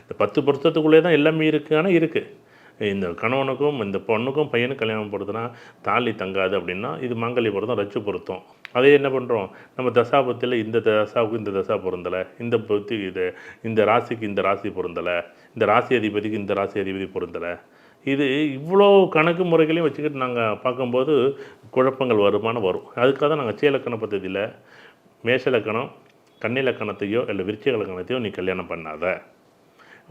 இந்த 10 பொருத்தத்துக்குள்ளே தான் எல்லாமே இருக்குது. ஆனா இருக்கு. இந்த கணவனுக்கும், இந்த பொண்ணுக்கும் பையனுக்கும் கல்யாணம் பொருத்துனா, தாலி தங்காது அப்படின்னா, இது மாங்கல்ய பொருத்தம், ரச்சு பொருத்தம். அதே என்ன பண்ணுறோம், நம்ம தசாபுத்தியில இந்த தசாவுக்கு இந்த தசா பொருந்தல. இந்த புத்தி இது இந்த ராசிக்கு இந்த ராசி பொருந்தல. இந்த ராசி அதிபதிக்கு இந்த ராசி அதிபதி பொருந்தல. இது இவ்வளோ கணக்கு முறைகளையும் வச்சுக்கிட்டு நாங்க பார்க்கும்போது, குழப்பங்கள் வரும். அதுக்காக தான் நாங்க இலக்கண பద్ధதியில மேஷ லக்கணம், கன்னி லக்கணத்தையோ, இல்ல விருச்சிக லக்கணத்தையோ நீ கல்யாணம் பண்ணாத.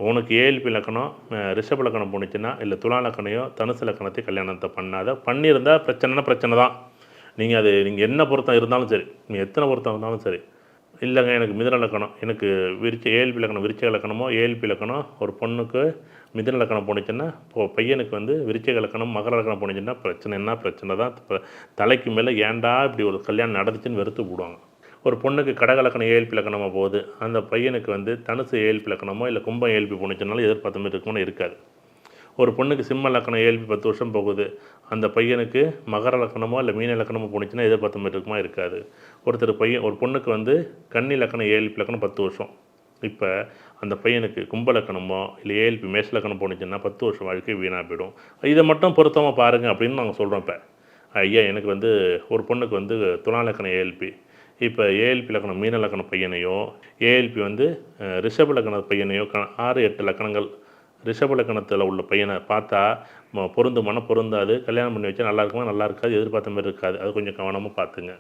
உனக்கு ஏஎல்பி லக்கணம், ரிஷப லக்கணம் போணுச்சுன்னா, இல்ல துலா லக்கணையோ, தனுசு லக்கணத்தையோ கல்யாணத்த பண்ணாத. பண்ணியிருந்தா பிரச்சனைனா பிரச்சனை தான். நீங்க என்ன பொருத்தம் இருந்தாலும் சரி, நீ எத்தனை பொருத்தம் இருந்தாலும் சரி. இல்லங்க எனக்கு மிதுன லக்கணம், எனக்கு ஏஎல்பி லக்கணம் விருச்சிக லக்கணமோ, ஏஎல்பி லக்கணம் ஒரு பொண்ணுக்கு மிதுன லக்கணம் போணுச்சுன்னா, பையனுக்கு வந்து விருச்சிக லக்கணம், மகர லக்கணம் போணுச்சுன்னா பிரச்சனைன்னா பிரச்சனை தான். தலைக்கு மேல ஏன்டா இப்படி ஒரு கல்யாணம் நடந்துச்சுன்னு வெறுத்து போடுவாங்க. ஒரு பொண்ணுக்கு கடக லக்கணம் ஏஎல்பி லக்கணமா போகுது. அந்த பையனுக்கு வந்து தனுசு ஏஎல்பி லக்கணமோ, இல்ல கும்பம் ஏஎல்பி போணுச்சுனாலும் எதிர்பார்த்த மாரி இருக்குமானா இருக்காது. ஒரு பொண்ணுக்கு சிம்ம லக்கணம் ஏஎல்பி 10 வருஷம் போகுது. அந்த பையனுக்கு மகர லக்கணமோ, இல்ல மீன லக்கணமோ போணுச்சுன்னா எதிர்பார்த்த மாரி இருக்குமா? இருக்காது. ஒரு பொண்ணுக்கு வந்து கன்னி லக்கணம் ஏஎல்பி லக்கணம் 10 வருஷம். இப்ப அந்த பையனுக்கு கும்ப லக்கணமோ, இல்ல ஏஎல்பி மேஷ லக்கணம் போணுச்சுன்னா 10 வருஷம் வாழ்க்கை வீணா போயிடும். இத மட்டும் பொருத்தமா பாருங்க அப்படின்னு நாங்க சொல்றோம் இப்ப. ஐயா எனக்கு வந்து ஒரு பொண்ணுக்கு வந்து துலா லக்கணம் ஏஎல்பி. இப்ப ஏஎல்பி லக்கணம் மீன லக்கண பையனையோ, ஏஎல்பி வந்து ரிஷப லக்கண பையனையோ 6, 8 லக்கணங்கள் ரிஷப லக்கணத்தில உள்ள பையன பார்த்தா பொருந்துமானா பொருந்தாது. கல்யாணம் பண்ணி வச்சா நல்லா இருக்குமா? நல்லா இருக்காது. எதிர்பார்த்த மாரி இருக்காது. அது கொஞ்சம் கவனமா பார்த்துங்க.